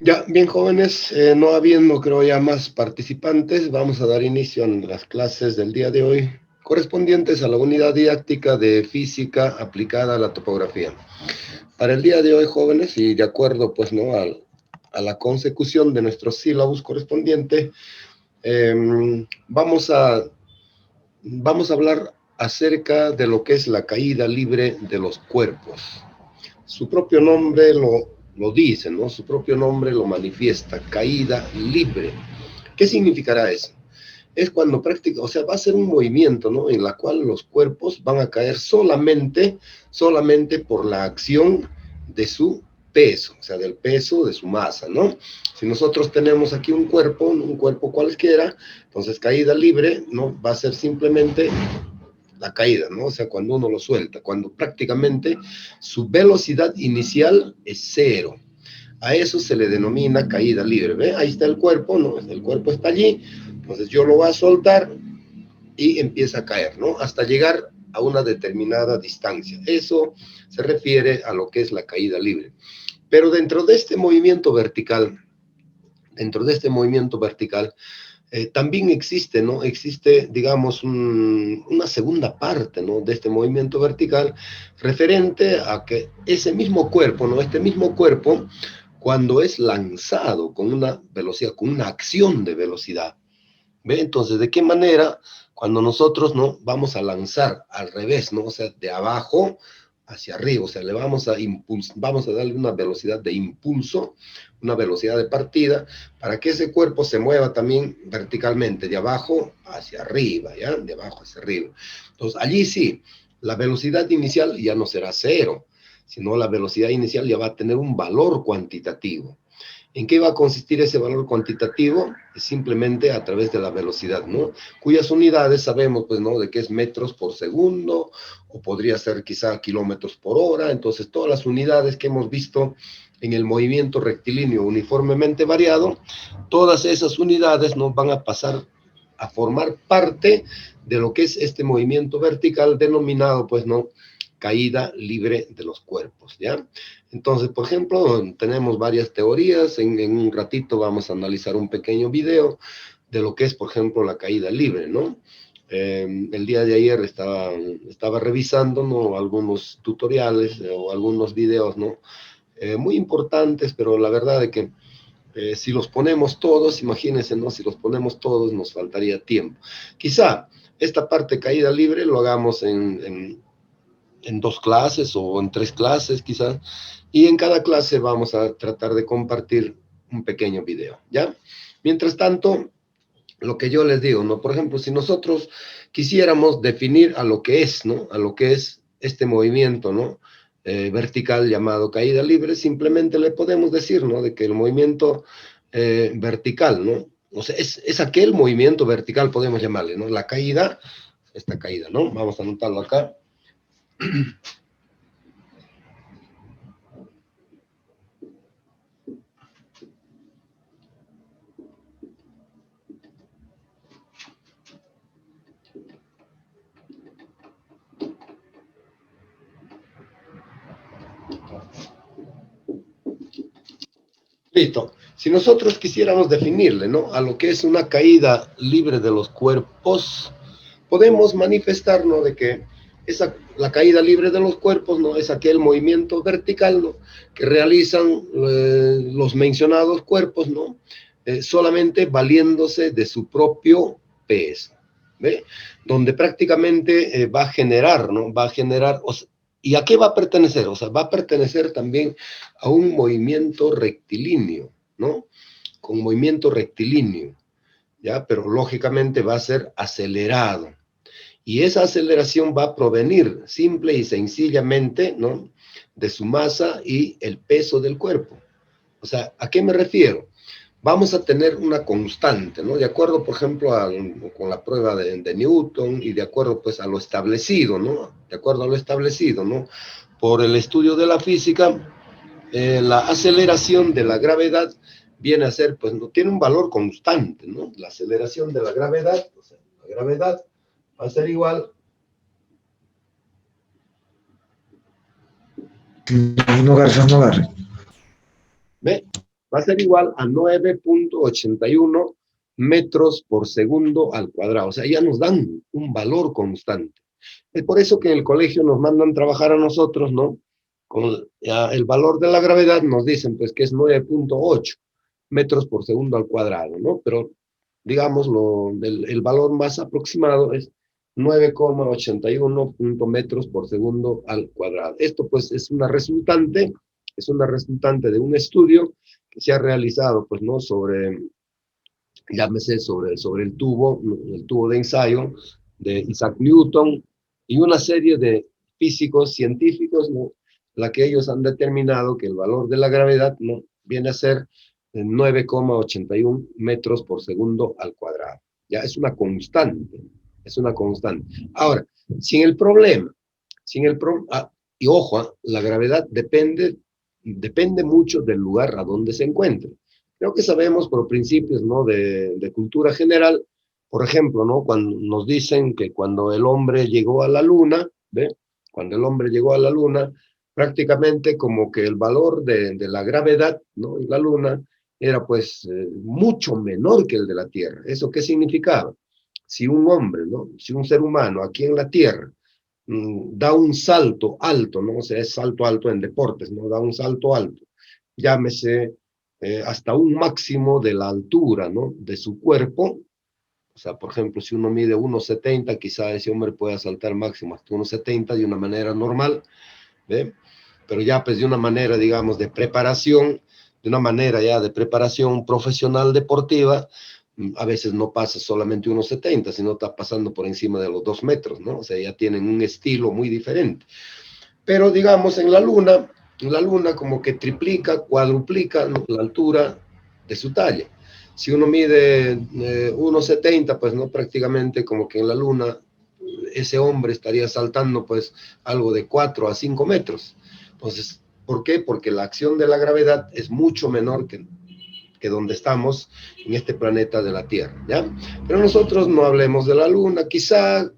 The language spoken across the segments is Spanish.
Ya, bien jóvenes, no habiendo creo ya más participantes, vamos a dar inicio a las clases del día de hoy, correspondientes a la unidad didáctica de física aplicada a la topografía. Para el día de hoy, jóvenes, y de acuerdo pues no a la consecución de nuestro sílabus correspondiente, vamos a hablar acerca de lo que es la caída libre de los cuerpos. Su propio nombre lo dice, ¿no? Su propio nombre lo manifiesta, caída libre. ¿Qué significará eso? Es cuando o sea, va a ser un movimiento, ¿no? En la cual los cuerpos van a caer solamente por la acción de su peso, o sea, del peso de su masa, ¿no? Si nosotros tenemos aquí un cuerpo cualquiera, entonces caída libre, ¿no? Va a ser simplemente la caída, ¿no? O sea, cuando uno lo suelta, cuando prácticamente su velocidad inicial es cero. A eso se le denomina caída libre. ¿Ve? Ahí está el cuerpo, ¿no? El cuerpo está allí, entonces yo lo voy a soltar y empieza a caer, ¿no? Hasta llegar a una determinada distancia. Eso se refiere a lo que es la caída libre. Pero dentro de este movimiento vertical, también existe, ¿no? Existe, digamos, una segunda parte, ¿no? De este movimiento vertical referente a que ese mismo cuerpo, ¿no? Este mismo cuerpo, cuando es lanzado con una velocidad, con una acción de velocidad, ¿ve? Entonces, ¿de qué manera? Cuando nosotros, ¿no? Vamos a lanzar al revés, ¿no? O sea, de abajo hacia arriba, o sea, le vamos a darle una velocidad de impulso, una velocidad de partida, para que ese cuerpo se mueva también verticalmente, de abajo hacia arriba, ¿ya? De abajo hacia arriba. Entonces, allí sí, la velocidad inicial ya no será cero, sino la velocidad inicial ya va a tener un valor cuantitativo. ¿En qué va a consistir ese valor cuantitativo? Simplemente a través de la velocidad, ¿no? Cuyas unidades sabemos, pues, ¿no? De que es metros por segundo, o podría ser quizá kilómetros por hora. Entonces, todas las unidades que hemos visto en el movimiento rectilíneo uniformemente variado, todas esas unidades nos van a pasar a formar parte de lo que es este movimiento vertical denominado, pues, ¿no? Caída libre de los cuerpos, ¿ya? Entonces, por ejemplo, tenemos varias teorías. En un ratito vamos a analizar un pequeño video de lo que es, por ejemplo, la caída libre, ¿no? El día de ayer estaba revisando, ¿no? Algunos tutoriales o algunos videos, ¿no? Muy importantes, pero la verdad es que si los ponemos todos, imagínense, ¿no? Si los ponemos todos, nos faltaría tiempo. Quizá esta parte caída libre lo hagamos en 2 clases o en 3 clases quizás, y en cada clase vamos a tratar de compartir un pequeño video, ¿ya? Mientras tanto, lo que yo les digo, ¿no? Por ejemplo, si nosotros quisiéramos definir a lo que es, ¿no? A lo que es este movimiento, ¿no? Vertical llamado caída libre, simplemente le podemos decir, ¿no? De que el movimiento vertical, ¿no? O sea, es aquel movimiento vertical, podemos llamarle, ¿no? La caída, esta caída, ¿no? Vamos a anotarlo acá. Listo. Si nosotros quisiéramos definirle, ¿no? A lo que es una caída libre de los cuerpos, podemos manifestarnos de que la caída libre de los cuerpos, ¿no? Es aquel movimiento vertical, ¿no? Que realizan los mencionados cuerpos, ¿no? Solamente valiéndose de su propio peso, ¿ve? Donde prácticamente va a generar, ¿no? Va a generar, ¿y a qué va a pertenecer? O sea, va a pertenecer también a un movimiento rectilíneo, ¿no? Con movimiento rectilíneo, ¿ya? Pero lógicamente va a ser acelerado. Y esa aceleración va a provenir simple y sencillamente, ¿no? De su masa y el peso del cuerpo. O sea, ¿a qué me refiero? Vamos a tener una constante, ¿no? De acuerdo, por ejemplo, con la prueba de Newton y de acuerdo, pues, a lo establecido, ¿no? De acuerdo a lo establecido, ¿no? Por el estudio de la física, la aceleración de la gravedad viene a ser, pues, no tiene un valor constante, ¿no? La aceleración de la gravedad, o sea, la gravedad va a ser igual. No agarre. ¿Ve? va a ser igual a 9.81 metros por segundo al cuadrado. O sea, ya nos dan un valor constante. Es por eso que en el colegio nos mandan trabajar a nosotros, ¿no? Con el valor de la gravedad nos dicen pues que es 9.8 metros por segundo al cuadrado, ¿no? Pero digamos, el valor más aproximado es 9,81 metros por segundo al cuadrado. Esto pues es una resultante de un estudio que se ha realizado, pues, ¿no? Sobre, llámese, sobre el tubo de ensayo de Isaac Newton y una serie de físicos científicos, ¿no? La que ellos han determinado que el valor de la gravedad, ¿no? Viene a ser 9,81 metros por segundo al cuadrado. Ya es una constante, es una constante. Ahora, sin el problema, y ojo, la gravedad depende mucho del lugar a donde se encuentre. Creo que sabemos por principios, ¿no? de cultura general, por ejemplo, ¿no? Cuando nos dicen que cuando el hombre llegó a la luna, ¿ve? Cuando el hombre llegó a la luna, prácticamente como que el valor de la gravedad, ¿no? En la luna era pues mucho menor que el de la Tierra. ¿Eso qué significaba? Si un hombre, ¿no? Si un ser humano aquí en la Tierra da un salto alto, ¿no? O sea, es salto alto en deportes, ¿no? Da un salto alto, llámese hasta un máximo de la altura, ¿no? De su cuerpo. O sea, por ejemplo, si uno mide 1,70, quizá ese hombre pueda saltar máximo hasta 1,70 de una manera normal, ¿ve? Pero ya pues de una manera, digamos, de preparación, de una manera ya de preparación profesional deportiva, a veces no pasa solamente 1,70, sino está pasando por encima de los 2 metros, ¿no? O sea, ya tienen un estilo muy diferente. Pero digamos, en la luna como que triplica, cuadruplica, ¿no? La altura de su talla. Si uno mide 1,70, pues no, prácticamente como que en la luna ese hombre estaría saltando pues algo de 4 a 5 metros. Entonces, ¿por qué? Porque la acción de la gravedad es mucho menor que donde estamos en este planeta de la Tierra, ¿ya? Pero nosotros no hablemos de la Luna, quizá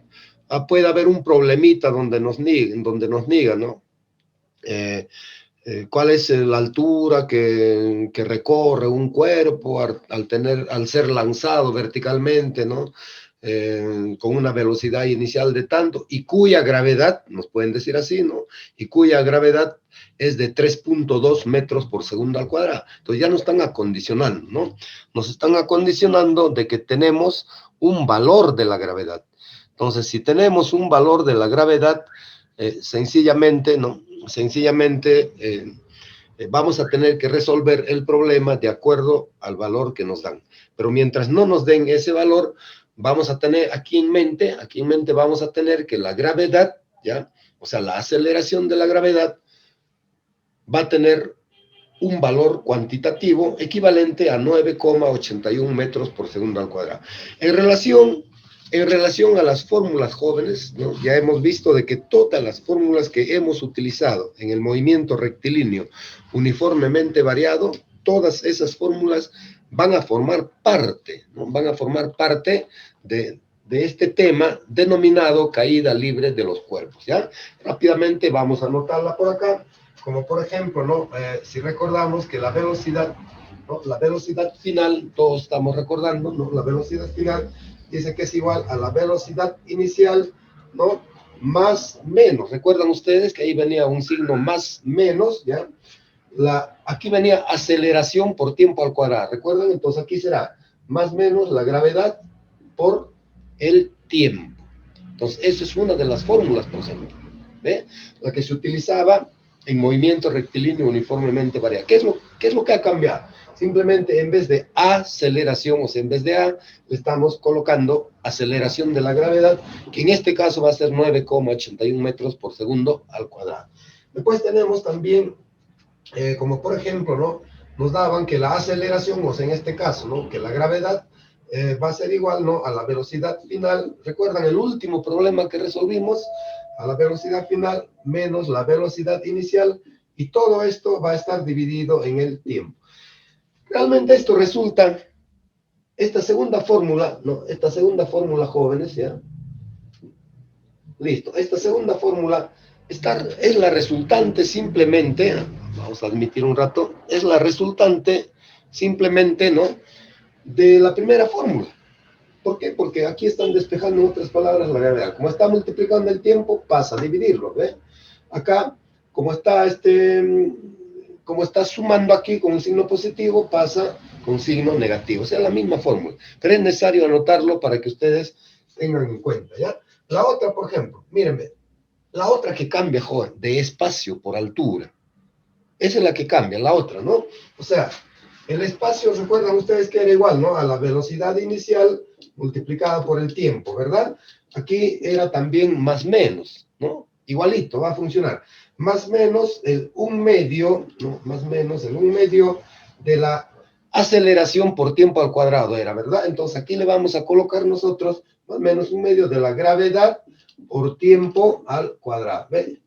pueda haber un problemita donde nos niega, ¿no? ¿Cuál es la altura que recorre un cuerpo al ser lanzado verticalmente, ¿no? Con una velocidad inicial de tanto, y cuya gravedad, nos pueden decir así, ¿no? Y cuya gravedad es de 3.2 metros por segundo al cuadrado. Entonces ya nos están acondicionando, ¿no? Nos están acondicionando de que tenemos un valor de la gravedad. Entonces, si tenemos un valor de la gravedad, sencillamente, ¿no? Sencillamente vamos a tener que resolver el problema de acuerdo al valor que nos dan. Pero mientras no nos den ese valor, vamos a tener aquí en mente vamos a tener que la gravedad, ¿ya? O sea, la aceleración de la gravedad va a tener un valor cuantitativo equivalente a 9,81 metros por segundo al cuadrado. En relación a las fórmulas jóvenes, ¿no? Ya hemos visto de que todas las fórmulas que hemos utilizado en el movimiento rectilíneo uniformemente variado, todas esas fórmulas van a formar parte, ¿no? Van a formar parte de este tema denominado caída libre de los cuerpos, ¿ya? Rápidamente vamos a anotarla por acá, como por ejemplo, ¿no? Si recordamos que la velocidad, ¿no? La velocidad final, todos estamos recordando, ¿no? La velocidad final dice que es igual a la velocidad inicial, ¿no? Más menos. ¿Recuerdan ustedes que ahí venía un signo más menos, ¿ya? Aquí venía aceleración por tiempo al cuadrado. ¿Recuerdan? Entonces aquí será más menos la gravedad por el tiempo. Entonces, esa es una de las fórmulas, por ejemplo, ¿ve? La que se utilizaba en movimiento rectilíneo uniformemente variado. ¿Qué es lo que ha cambiado? Simplemente en vez de aceleración, o sea, en vez de A, le estamos colocando aceleración de la gravedad, que en este caso va a ser 9,81 metros por segundo al cuadrado. Después tenemos también, como por ejemplo, ¿no? Nos daban que la aceleración, o sea, en este caso, ¿no? Que la gravedad va a ser igual, ¿no? A la velocidad final. ¿Recuerdan el último problema que resolvimos? A la velocidad final menos la velocidad inicial, y todo esto va a estar dividido en el tiempo. Realmente esto resulta, esta segunda fórmula, ¿no? Esta segunda fórmula, jóvenes, ¿ya? Listo. Esta segunda fórmula es la resultante simplemente, vamos a admitir un rato, es la resultante simplemente, ¿no?, de la primera fórmula. ¿Por qué? Porque aquí están despejando, en otras palabras, la gravedad. Como está multiplicando el tiempo, pasa a dividirlo, ¿ve? Acá, como está sumando aquí con un signo positivo, pasa con signo negativo. O sea, la misma fórmula. Pero es necesario anotarlo para que ustedes tengan en cuenta, ¿ya? La otra, por ejemplo, mírenme, la otra que cambia, joven, de espacio por altura. Esa es la que cambia, la otra, ¿no? O sea, el espacio, recuerdan ustedes que era igual, ¿no?, a la velocidad inicial multiplicada por el tiempo, ¿verdad? Aquí era también más menos, ¿no? Igualito, va a funcionar. Más menos el 1/2, ¿no? Más menos el 1/2 de la aceleración por tiempo al cuadrado era, ¿verdad? Entonces aquí le vamos a colocar nosotros más o menos 1/2 de la gravedad por tiempo al cuadrado. ¿Ven?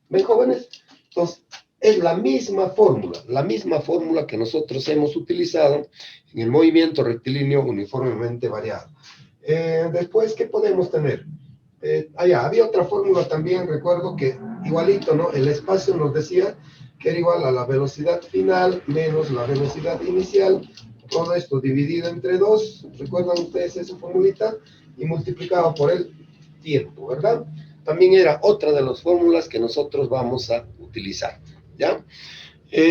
¿Ven, jóvenes? Entonces, es la misma fórmula que nosotros hemos utilizado en el movimiento rectilíneo uniformemente variado. Después, ¿qué podemos tener? Había otra fórmula también, recuerdo que igualito, ¿no? El espacio nos decía que era igual a la velocidad final menos la velocidad inicial, todo esto dividido entre 2, ¿recuerdan ustedes esa formulita? Y multiplicado por el tiempo, ¿verdad? También era otra de las fórmulas que nosotros vamos a utilizar, ¿ya?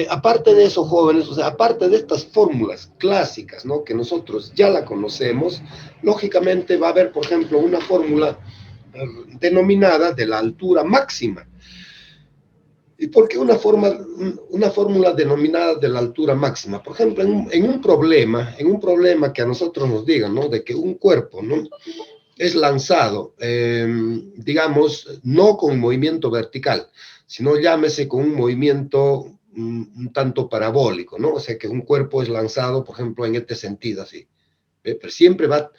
Aparte de eso, jóvenes, o sea, aparte de estas fórmulas clásicas, ¿no?, que nosotros ya la conocemos, lógicamente va a haber, por ejemplo, una fórmula denominada de la altura máxima. ¿Y por qué una fórmula denominada de la altura máxima? Por ejemplo, en un problema que a nosotros nos digan, ¿no?, de que un cuerpo, ¿no?, es lanzado, digamos, no con movimiento vertical, sino llámese con un movimiento un tanto parabólico, ¿no? O sea, que un cuerpo es lanzado, por ejemplo, en este sentido, así. Pero siempre va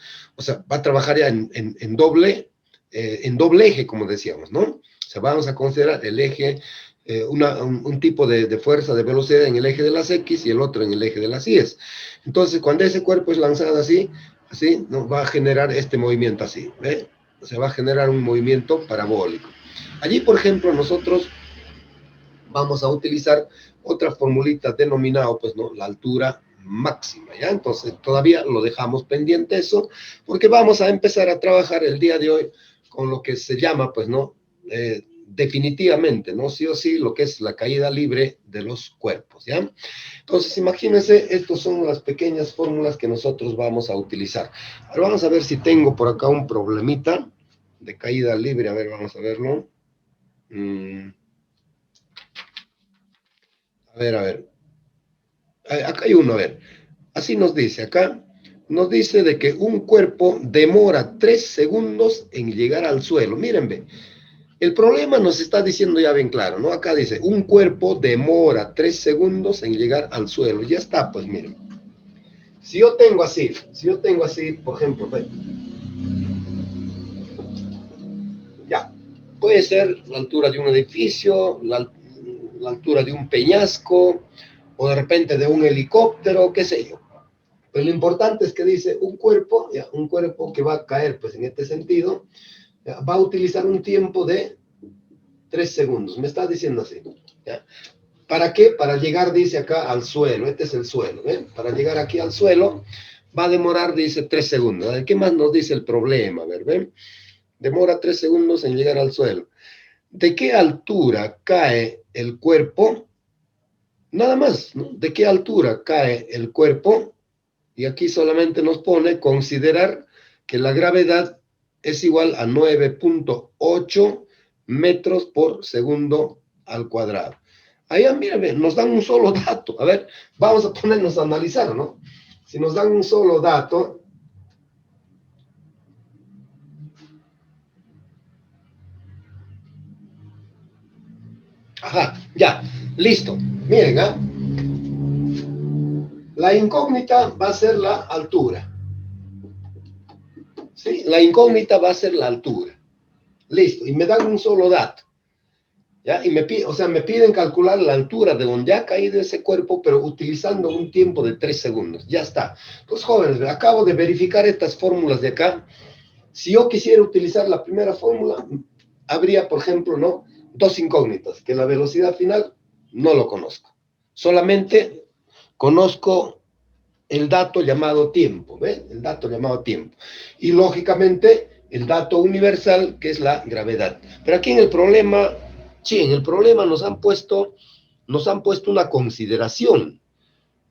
a trabajar ya en doble eje, como decíamos, ¿no? O sea, vamos a considerar el eje, un tipo de fuerza de velocidad en el eje de las X y el otro en el eje de las Y. Entonces, cuando ese cuerpo es lanzado así, ¿no?, va a generar este movimiento así, ¿ve? O sea, va a generar un movimiento parabólico. Allí, por ejemplo, nosotros vamos a utilizar otra formulita denominada, pues, ¿no?, la altura máxima, ¿ya? Entonces, todavía lo dejamos pendiente eso, porque vamos a empezar a trabajar el día de hoy con lo que se llama, pues, ¿no?, definitivamente, ¿no?, sí o sí, lo que es la caída libre de los cuerpos, ¿ya? Entonces, imagínense, estas son las pequeñas fórmulas que nosotros vamos a utilizar. Ahora vamos a ver si tengo por acá un problemita de caída libre. A ver, vamos a verlo. A ver. Acá hay uno, a ver. Así nos dice, acá nos dice de que un cuerpo demora 3 segundos en llegar al suelo. Miren, ve. El problema nos está diciendo ya bien claro, ¿no? Acá dice, un cuerpo demora 3 segundos en llegar al suelo. Ya está, pues miren. Si yo tengo así, por ejemplo, ve, ya, puede ser la altura de un edificio, la altura de un peñasco, o de repente de un helicóptero, qué sé yo. Pues lo importante es que dice un cuerpo que va a caer, pues en este sentido, ya, va a utilizar un tiempo de 3 segundos. Me está diciendo así, ¿ya? ¿Para qué? Para llegar, dice acá, al suelo. Este es el suelo, ¿eh? Para llegar aquí al suelo va a demorar, dice, 3 segundos. ¿Qué más nos dice el problema? A ver, ¿ven? Demora 3 segundos en llegar al suelo. ¿De qué altura cae el cuerpo? Nada más, ¿no? ¿De qué altura cae el cuerpo? Y aquí solamente nos pone considerar que la gravedad es igual a 9.8 metros por segundo al cuadrado. Ahí, mírame, nos dan un solo dato. A ver, vamos a ponernos a analizar, ¿no? Si nos dan un solo dato, ajá, ya, listo. Miren, ¿ah? La incógnita va a ser la altura. ¿Sí? La incógnita va a ser la altura. Listo, y me dan un solo dato. ¿Ya? Y me piden calcular la altura de donde ha caído ese cuerpo, pero utilizando un tiempo de 3 segundos. Ya está. Pues jóvenes, acabo de verificar estas fórmulas de acá. Si yo quisiera utilizar la primera fórmula, habría, por ejemplo, ¿no?, dos incógnitas, que la velocidad final no lo conozco. Solamente conozco el dato llamado tiempo, ¿ve? El dato llamado tiempo. Y lógicamente el dato universal, que es la gravedad. Pero aquí en el problema, sí, en el problema nos han puesto una consideración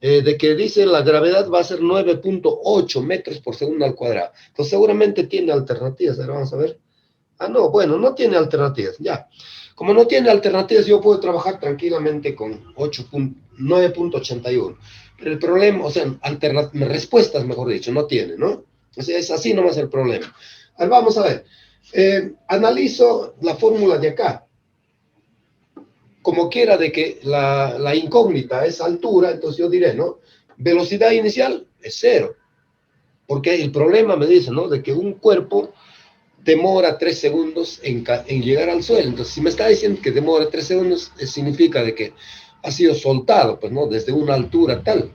de que dice la gravedad va a ser 9.8 metros por segundo al cuadrado. Entonces seguramente tiene alternativas. Ahora vamos a ver. Ah, no, bueno, no tiene alternativas, ya. Como no tiene alternativas, yo puedo trabajar tranquilamente con 9.81. Pero el problema, o sea, respuestas, mejor dicho, no tiene, ¿no? O sea, es así nomás el problema. A ver, vamos a ver. Analizo la fórmula de acá. Como quiera de que la incógnita es altura, entonces yo diré, ¿no? Velocidad inicial es cero. Porque el problema me dice, ¿no? De que un cuerpo demora 3 segundos en llegar al suelo. Entonces, si me está diciendo que demora 3 segundos, significa de que ha sido soltado, pues, ¿no? Desde una altura tal.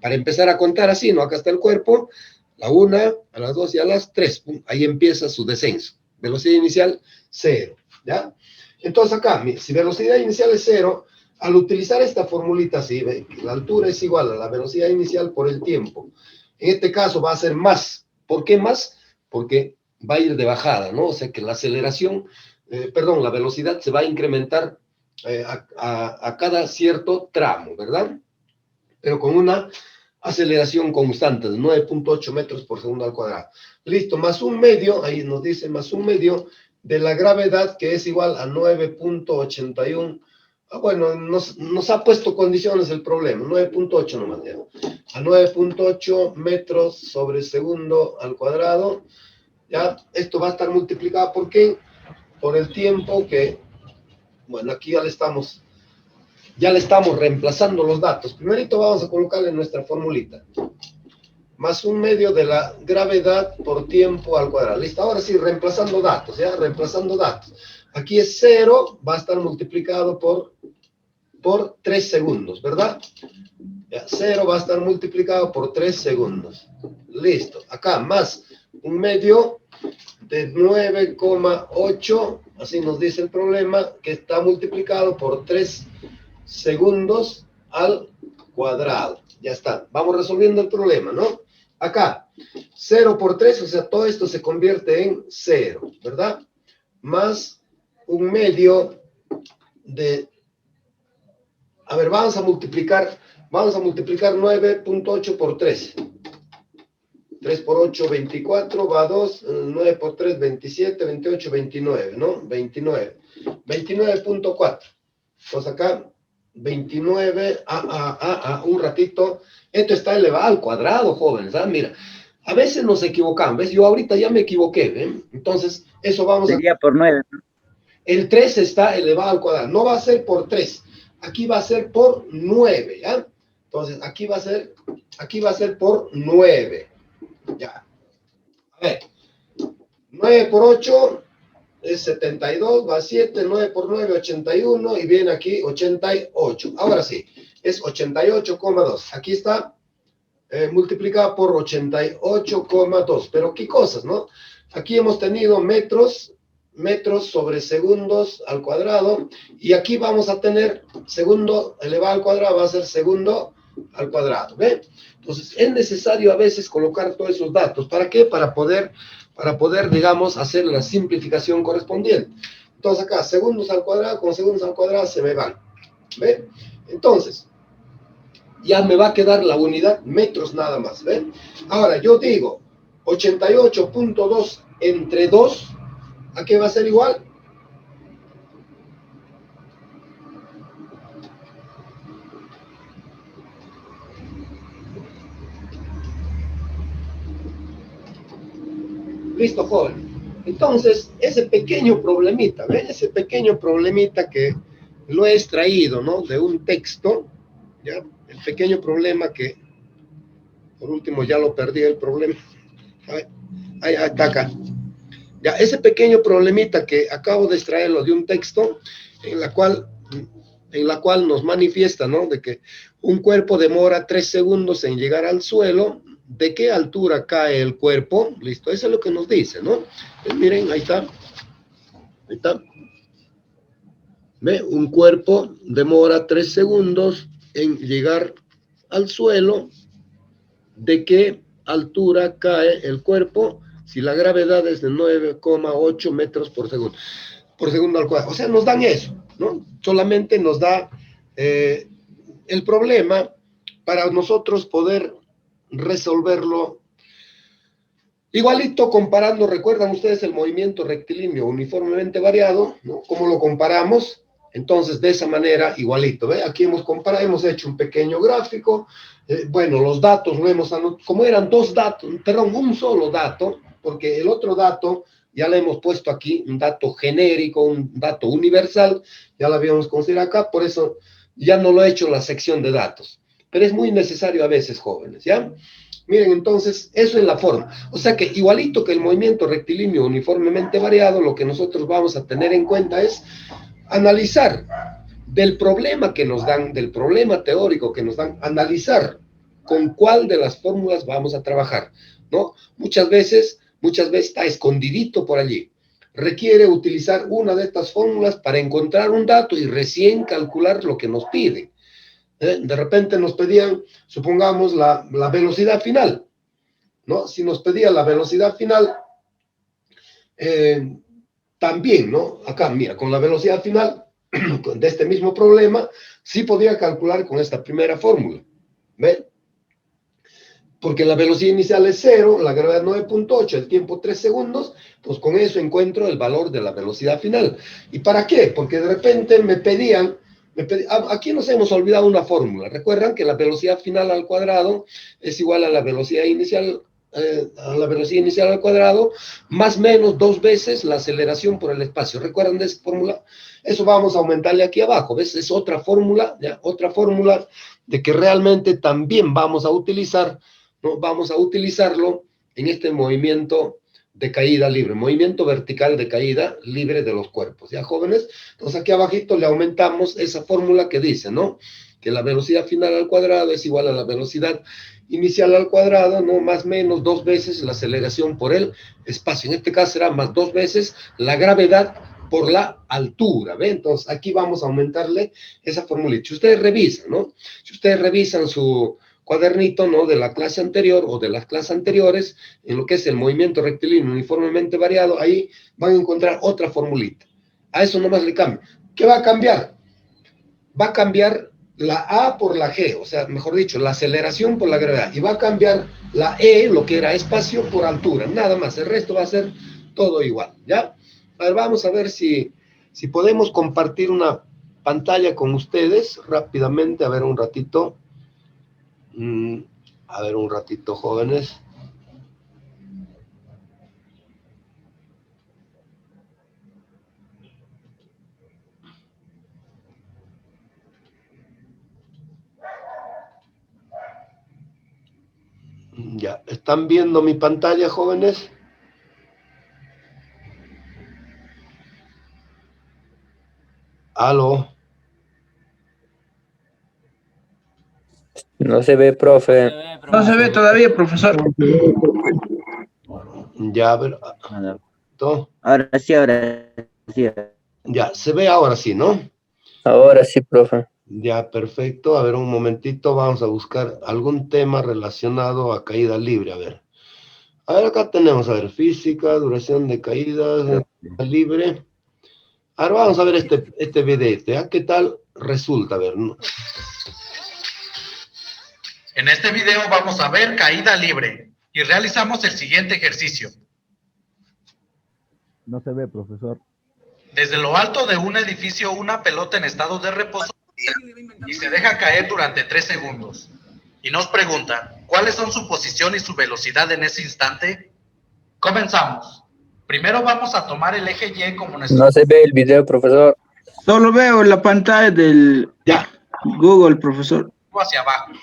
Para empezar a contar así, ¿no? Acá está el cuerpo, la 1, a las 2 y a las 3. Ahí empieza su descenso. Velocidad inicial, 0, ¿ya? Entonces acá, si velocidad inicial es 0, al utilizar esta formulita así, la altura es igual a la velocidad inicial por el tiempo. En este caso va a ser más. ¿Por qué más? Porque va a ir de bajada, ¿no? O sea que la aceleración, la velocidad se va a incrementar a cada cierto tramo, ¿verdad? Pero con una aceleración constante de 9.8 metros por segundo al cuadrado. Listo, más un medio, ahí nos dice más un medio de la gravedad, que es igual a 9.81. Ah, bueno, nos ha puesto condiciones el problema, 9.8 nomás, ya. A 9.8 metros sobre segundo al cuadrado. Ya, esto va a estar multiplicado por qué? Por el tiempo que, bueno, aquí ya le estamos reemplazando los datos. Primerito vamos a colocarle nuestra formulita. Más un medio de la gravedad por tiempo al cuadrado. Listo, ahora sí, reemplazando datos, ¿ya? Reemplazando datos. Aquí es 0, va a estar multiplicado por 3 segundos, ¿verdad? Ya, 0 va a estar multiplicado por 3 segundos. Listo. Acá, más un medio de 9,8, así nos dice el problema, que está multiplicado por 3 segundos al cuadrado. Ya está. Vamos resolviendo el problema, ¿no? Acá, 0 por 3, o sea, todo esto se convierte en 0, ¿verdad? Más un medio de... A ver, vamos a multiplicar 9.8 por 3. 3 por 8, 24, va a 2, 9 por 3, 27, 28, 29, ¿no? 29. 29.4. Pues acá, 29, un ratito. Esto está elevado al cuadrado, jóvenes, ¿ah? Mira, a veces nos equivocamos, ¿ves? Yo ahorita ya me equivoqué, ¿ven? Entonces, eso vamos a... Sería por 9. El 3 está elevado al cuadrado. No va a ser por 3. Aquí va a ser por 9, ¿ya? Entonces, aquí va a ser por 9. Ya. A ver. 9 por 8 es 72, va a 7, 9 por 9, 81, y viene aquí 88. Ahora sí, es 88,2. Aquí está multiplicado por 88,2. Pero qué cosas, ¿no? Aquí hemos tenido metros sobre segundos al cuadrado, y aquí vamos a tener segundo elevado al cuadrado, va a ser segundo al cuadrado, ¿ve? Entonces, es necesario a veces colocar todos esos datos. ¿Para qué? Para poder, digamos, hacer la simplificación correspondiente. Entonces, acá, segundos al cuadrado con segundos al cuadrado se me van, ¿ve? Entonces, ya me va a quedar la unidad metros nada más, ¿ven? Ahora, yo digo 88.2 entre 2, ¿a qué va a ser igual? Listo, joven. Entonces, ese pequeño problemita, ¿ven? Ese pequeño problemita que lo he extraído, ¿no? De un texto, ¿ya? El pequeño problema que, por último, ya lo perdí el problema. Ahí está acá. Ya, ese pequeño problemita que acabo de extraerlo de un texto, en la cual nos manifiesta, ¿no? De que un cuerpo demora 3 segundos en llegar al suelo. ¿De qué altura cae el cuerpo? Listo, eso es lo que nos dice, ¿no? Pues miren, ahí está. Ahí está. ¿Ve? Un cuerpo demora 3 segundos en llegar al suelo. de qué altura cae el cuerpo si la gravedad es de 9,8 metros por segundo al cuadrado. O sea, nos dan eso, ¿no? Solamente nos da el problema para nosotros poder resolverlo igualito comparando. ¿Recuerdan ustedes el movimiento rectilíneo uniformemente variado? ¿No? ¿Cómo lo comparamos? Entonces, de esa manera, igualito. ¿Ve? Aquí hemos comparado, hemos hecho un pequeño gráfico. Bueno, los datos lo hemos anotado, como eran dos datos, perdón, un solo dato, porque el otro dato ya le hemos puesto aquí, un dato genérico, un dato universal, ya lo habíamos considerado acá, por eso ya no lo he hecho en la sección de datos. Pero es muy necesario a veces, jóvenes, ¿ya? Miren, entonces, eso es la forma. O sea que igualito que el movimiento rectilíneo uniformemente variado, lo que nosotros vamos a tener en cuenta es analizar del problema que nos dan, del problema teórico que nos dan, analizar con cuál de las fórmulas vamos a trabajar, ¿no? Muchas veces está escondidito por allí. Requiere utilizar una de estas fórmulas para encontrar un dato y recién calcular lo que nos piden. De repente nos pedían, supongamos, la velocidad final, ¿no? Si nos pedía la velocidad final, también, ¿no? Acá, mira, con la velocidad final de este mismo problema, sí podía calcular con esta primera fórmula, ¿ven? Porque la velocidad inicial es 0, la gravedad 9,8, el tiempo 3 segundos, pues con eso encuentro el valor de la velocidad final. ¿Y para qué? Porque de repente me pedían, aquí nos hemos olvidado una fórmula. Recuerdan que la velocidad final al cuadrado es igual a la velocidad inicial al cuadrado, más o menos 2 veces la aceleración por el espacio. ¿Recuerdan de esa fórmula? Eso vamos a aumentarle aquí abajo, ¿ves? Es otra fórmula, ¿ya? Otra fórmula de que realmente también vamos a utilizar, ¿no? Vamos a utilizarlo en este movimiento de caída libre, movimiento vertical de caída libre de los cuerpos, ¿ya, jóvenes? Entonces aquí abajito le aumentamos esa fórmula que dice, ¿no? Que la velocidad final al cuadrado es igual a la velocidad inicial al cuadrado, ¿no? Más o menos 2 veces la aceleración por el espacio. En este caso será más 2 veces la gravedad por la altura, ¿ve? Entonces aquí vamos a aumentarle esa formulita. Si ustedes revisan, ¿no? Si ustedes revisan su cuadernito, ¿no? De la clase anterior o de las clases anteriores, en lo que es el movimiento rectilíneo uniformemente variado, ahí van a encontrar otra formulita. A eso nomás le cambio. ¿Qué va a cambiar? Va a cambiar la A por la G, o sea, mejor dicho, la aceleración por la gravedad, y va a cambiar la E, lo que era espacio, por altura, nada más, el resto va a ser todo igual, ¿ya? A ver, vamos a ver si podemos compartir una pantalla con ustedes rápidamente, a ver un ratito, jóvenes. Ya, ¿están viendo mi pantalla, jóvenes? ¿Aló? No se ve, profe. No se ve todavía, profesor. Ya, a ver. ¿Todo? Ahora sí. Ya, se ve ahora sí, ¿no? Ahora sí, profe. Ya, perfecto. A ver, un momentito, vamos a buscar algún tema relacionado a caída libre. A ver, acá tenemos, a ver, física, duración de caídas, libre. Ahora vamos a ver este video, ¿ya? ¿Qué tal resulta? A ver, ¿no? En este video vamos a ver caída libre y realizamos el siguiente ejercicio. No se ve, profesor. Desde lo alto de un edificio, una pelota en estado de reposo y se deja caer durante 3 segundos. Y nos preguntan, ¿cuáles son su posición y su velocidad en ese instante? Comenzamos. Primero vamos a tomar el eje Y como nuestro... No se ve el video, profesor. Solo veo la pantalla del Google, profesor. hacia abajo.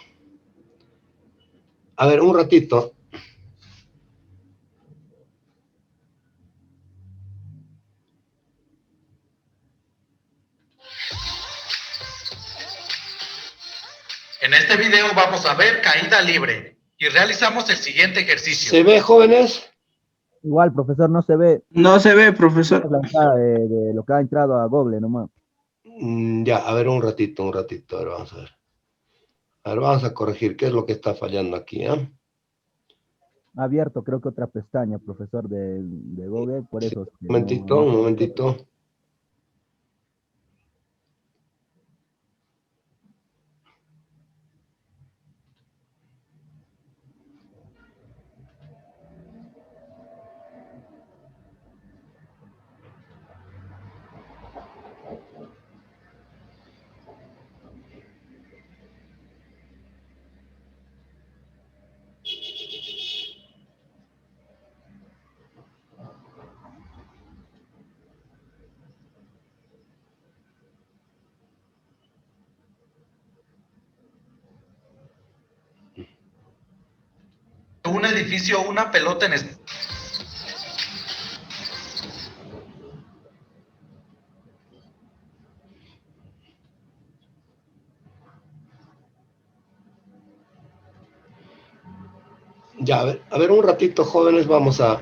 A ver, un ratito. En este video vamos a ver caída libre y realizamos el siguiente ejercicio. ¿Se ve, jóvenes? Igual, profesor, no se ve. No se ve, profesor. Es la entrada de lo que ha entrado a Google nomás. Ya, a ver, un ratito. A ver, vamos a ver. A ver, vamos a corregir qué es lo que está fallando aquí, ¿eh? abierto, creo que otra pestaña, profesor, de Google, por eso. Un momentito, un momentito. Un edificio, una pelota en Ya, a ver, un ratito, jóvenes, vamos a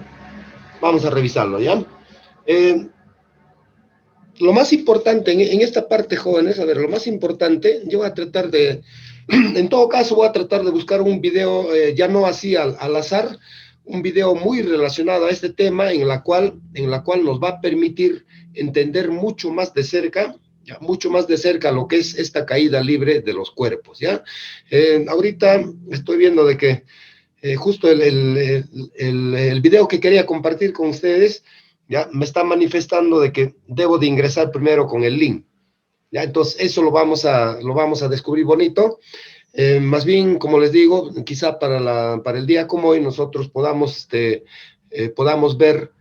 revisarlo, ¿ya? Lo más importante en esta parte, jóvenes, a ver, lo más importante, yo voy a tratar de, en todo caso, voy a tratar de buscar un video, ya no así al azar, un video muy relacionado a este tema, en la cual nos va a permitir entender mucho más de cerca, ya, mucho más de cerca lo que es esta caída libre de los cuerpos, ¿ya? Ahorita estoy viendo de que justo el video que quería compartir con ustedes, ya me está manifestando de que debo de ingresar primero con el link, ya, entonces eso lo vamos a descubrir bonito. Más bien, como les digo, quizá para el día como hoy nosotros podamos ver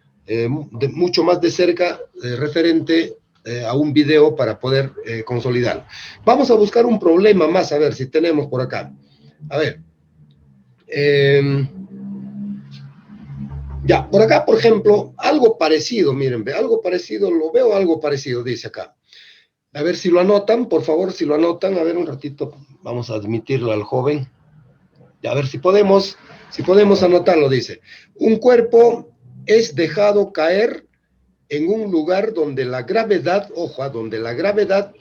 mucho más de cerca referente a un video para poder consolidar. Vamos a buscar un problema más, a ver si tenemos por acá. A ver. Ya, por acá, por ejemplo, algo parecido, miren, algo parecido, lo veo algo parecido, dice acá. A ver si lo anotan, por favor, si lo anotan, a ver un ratito, vamos a admitirlo al joven. Ya, a ver si podemos anotarlo, dice. Un cuerpo es dejado caer en un lugar donde la gravedad, ojo, donde la gravedad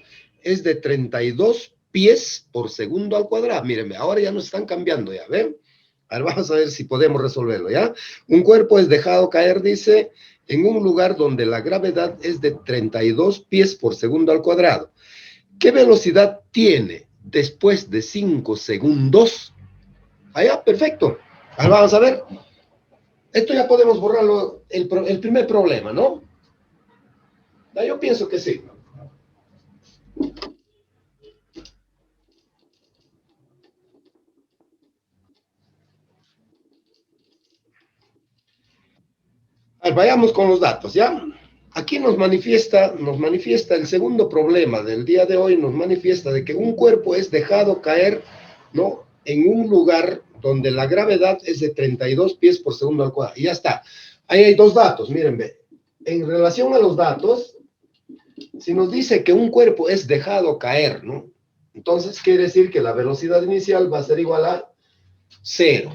es de 32 pies por segundo al cuadrado. Mírenme, ahora ya nos están cambiando, ya, ¿ven? A ver, vamos a ver si podemos resolverlo, ¿ya? Un cuerpo es dejado caer, dice, en un lugar donde la gravedad es de 32 pies por segundo al cuadrado. ¿Qué velocidad tiene después de 5 segundos? Allá, perfecto. Ahora vamos a ver. Esto ya podemos borrarlo, el primer problema, ¿no? Ya, yo pienso que sí. A ver, vayamos con los datos, ¿ya? Aquí nos manifiesta el segundo problema del día de hoy, nos manifiesta de que un cuerpo es dejado caer, ¿no?, en un lugar donde la gravedad es de 32 pies por segundo al cuadrado. Y ya está. Ahí hay dos datos, miren, ve. En relación a los datos, si nos dice que un cuerpo es dejado caer, ¿no? Entonces quiere decir que la velocidad inicial va a ser igual a 0,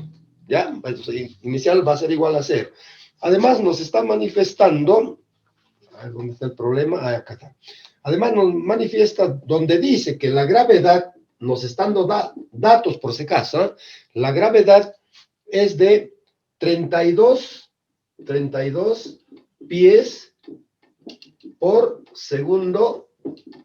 ¿ya? Entonces, inicial va a ser igual a 0. Además, nos está manifestando, a ver, ¿dónde está el problema? Ah, acá está. Además, nos manifiesta donde dice que la gravedad, nos están dando datos por si acaso, ¿eh? La gravedad es de 32 pies por segundo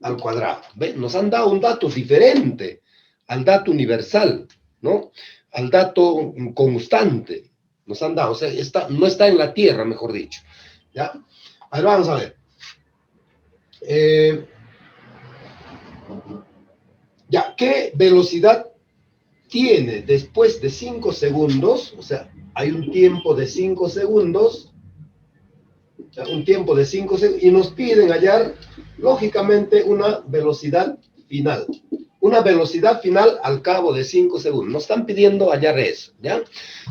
al cuadrado. ¿Ven? Nos han dado un dato diferente al dato universal, ¿no? Al dato constante. Nos han dado, o sea, no está en la Tierra, mejor dicho, ¿ya? A ver, vamos a ver. Ya, ¿qué velocidad tiene después de 5 segundos? O sea, hay un tiempo de 5 segundos, un tiempo de 5 segundos, y nos piden hallar, lógicamente, una velocidad final. Una velocidad final al cabo de 5 segundos. Nos están pidiendo hallar eso, ¿ya?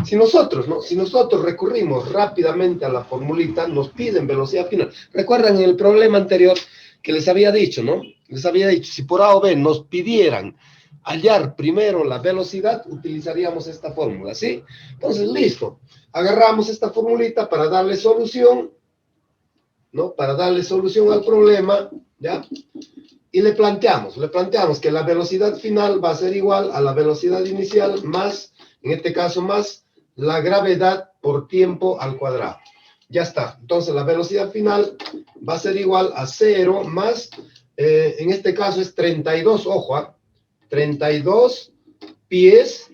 Si nosotros recurrimos rápidamente a la formulita, nos piden velocidad final. ¿Recuerdan el problema anterior que les había dicho, no? Les había dicho, si por A o B nos pidieran hallar primero la velocidad, utilizaríamos esta fórmula, ¿sí? Entonces, listo. Agarramos esta formulita para darle solución, ¿no? Para darle solución al problema, ¿ya? Y le planteamos que la velocidad final va a ser igual a la velocidad inicial más, en este caso, más la gravedad por tiempo al cuadrado. Ya está. Entonces, la velocidad final va a ser igual a 0 más, en este caso es 32, ojo, 32 pies,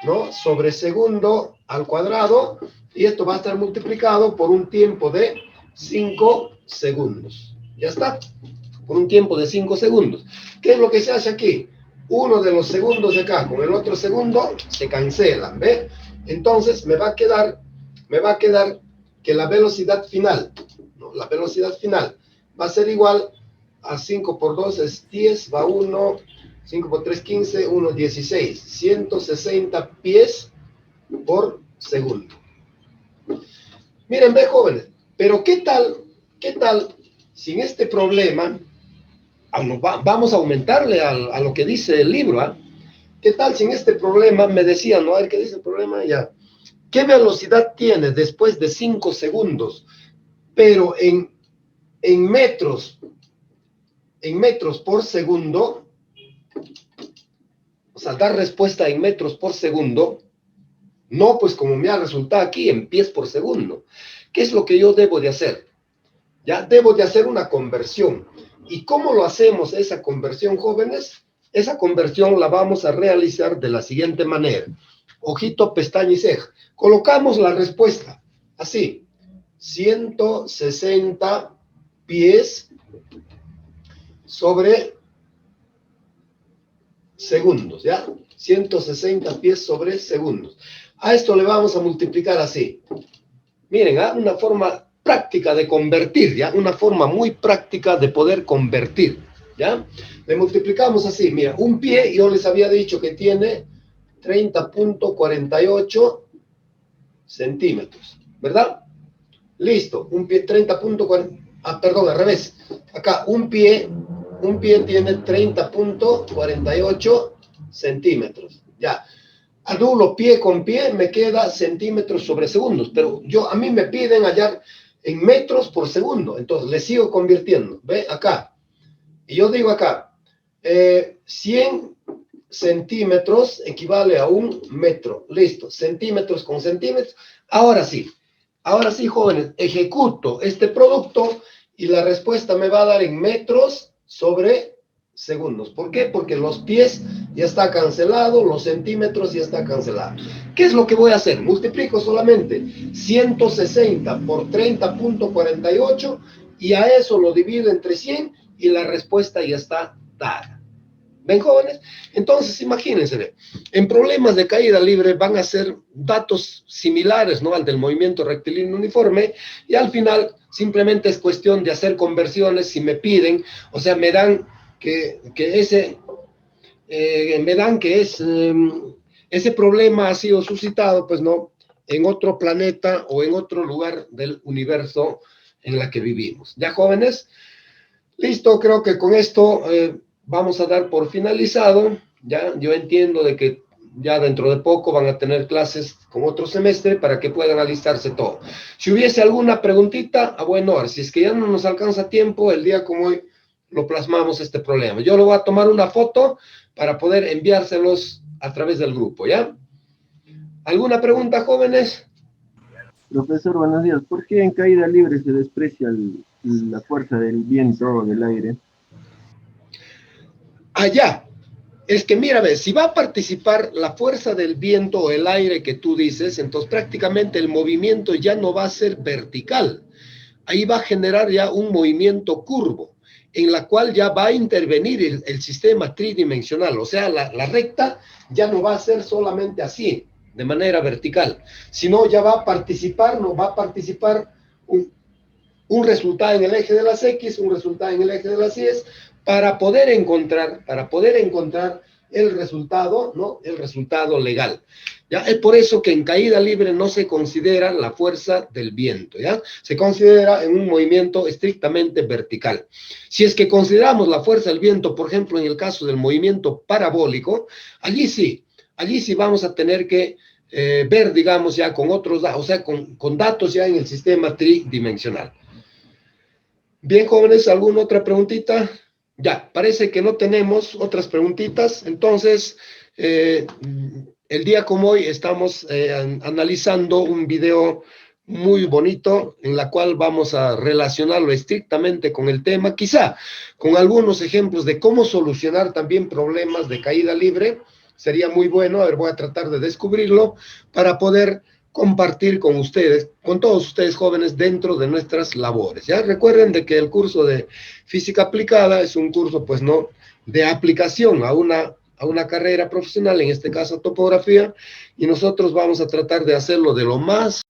¿no? Sobre segundo al cuadrado, y esto va a estar multiplicado por un tiempo de 5 segundos. Ya está. Por un tiempo de 5 segundos. ¿Qué es lo que se hace aquí? Uno de los segundos de acá con el otro segundo se cancelan, ¿ve? Entonces me va a quedar que la velocidad final, ¿no? La velocidad final va a ser igual a 5 por 2 es 10, va 1, 5 por 3, 15, 1, 16, 160 pies por segundo. Miren, ve, jóvenes, pero ¿qué tal sin este problema? Vamos a aumentarle a lo que dice el libro, ¿eh? ¿Qué tal si en este problema me decían, no? A ver, ¿qué dice el problema? Ya. ¿Qué velocidad tiene después de 5 segundos? Pero en metros por segundo, o sea, dar respuesta en metros por segundo, no pues como me ha resultado aquí, en pies por segundo. ¿Qué es lo que yo debo de hacer? Ya debo de hacer una conversión. ¿Y cómo lo hacemos esa conversión, jóvenes? Esa conversión la vamos a realizar de la siguiente manera. Ojito, pestaña y ceja. Colocamos la respuesta así. 160 pies sobre segundos, ¿ya? 160 pies sobre segundos. A esto le vamos a multiplicar así. Miren, ¿ah? Una forma práctica de convertir, ¿ya? Una forma muy práctica de poder convertir, ¿ya? Le multiplicamos así, mira, un pie, yo les había dicho que tiene 30.48 centímetros, ¿verdad? Listo, un pie 30.40, perdón, al revés. Acá, un pie tiene 30.48 centímetros, ya. Anulo pie con pie, me queda centímetros sobre segundos, pero a mí me piden hallar en metros por segundo, entonces le sigo convirtiendo, ¿ve? Acá, y yo digo acá, 100 centímetros equivale a 1 metro, listo, centímetros con centímetros. Ahora sí, jóvenes, ejecuto este producto y la respuesta me va a dar en metros sobre segundos. ¿Por qué? Porque los pies ya está cancelado, los centímetros ya está cancelado. ¿Qué es lo que voy a hacer? Multiplico solamente 160 por 30.48 y a eso lo divido entre 100 y la respuesta ya está dada. ¿Ven, jóvenes? Entonces, imagínense, en problemas de caída libre van a ser datos similares, ¿no? Al del movimiento rectilíneo uniforme, y al final simplemente es cuestión de hacer conversiones si me piden, o sea, me dan que ese problema ha sido suscitado, pues, ¿no? En otro planeta o en otro lugar del universo en la que vivimos. ¿Ya, jóvenes? Listo, creo que con esto vamos a dar por finalizado. Ya, yo entiendo de que ya dentro de poco van a tener clases con otro semestre para que puedan alistarse todo. Si hubiese alguna preguntita, a buen hora. Si es que ya no nos alcanza tiempo, el día como hoy lo plasmamos este problema. Yo le voy a tomar una foto para poder enviárselos a través del grupo, ¿ya? ¿Alguna pregunta, jóvenes? Profesor, buenos días. ¿Por qué en caída libre se desprecia la fuerza del viento o del aire? Allá. Es que mira, ve, si va a participar la fuerza del viento o el aire que tú dices, entonces prácticamente el movimiento ya no va a ser vertical. Ahí va a generar ya un movimiento curvo, en la cual ya va a intervenir el sistema tridimensional. O sea, la recta ya no va a ser solamente así, de manera vertical, sino ya va a participar, no va a participar un resultado en el eje de las X, un resultado en el eje de las Y, para poder encontrar el resultado, ¿no? El resultado legal. ¿Ya? Es por eso que en caída libre no se considera la fuerza del viento, ¿ya? Se considera en un movimiento estrictamente vertical. Si es que consideramos la fuerza del viento, por ejemplo, en el caso del movimiento parabólico, allí sí vamos a tener que ver, digamos, ya con otros datos, o sea, con datos ya en el sistema tridimensional. Bien, jóvenes, ¿alguna otra preguntita? Ya, parece que no tenemos otras preguntitas, entonces el día como hoy estamos analizando un video muy bonito en la cual vamos a relacionarlo estrictamente con el tema, quizá con algunos ejemplos de cómo solucionar también problemas de caída libre. Sería muy bueno, a ver, voy a tratar de descubrirlo para poder compartir con ustedes, con todos ustedes jóvenes dentro de nuestras labores. Ya recuerden de que el curso de física aplicada es un curso, pues no, de aplicación a una carrera profesional, en este caso topografía, y nosotros vamos a tratar de hacerlo de lo más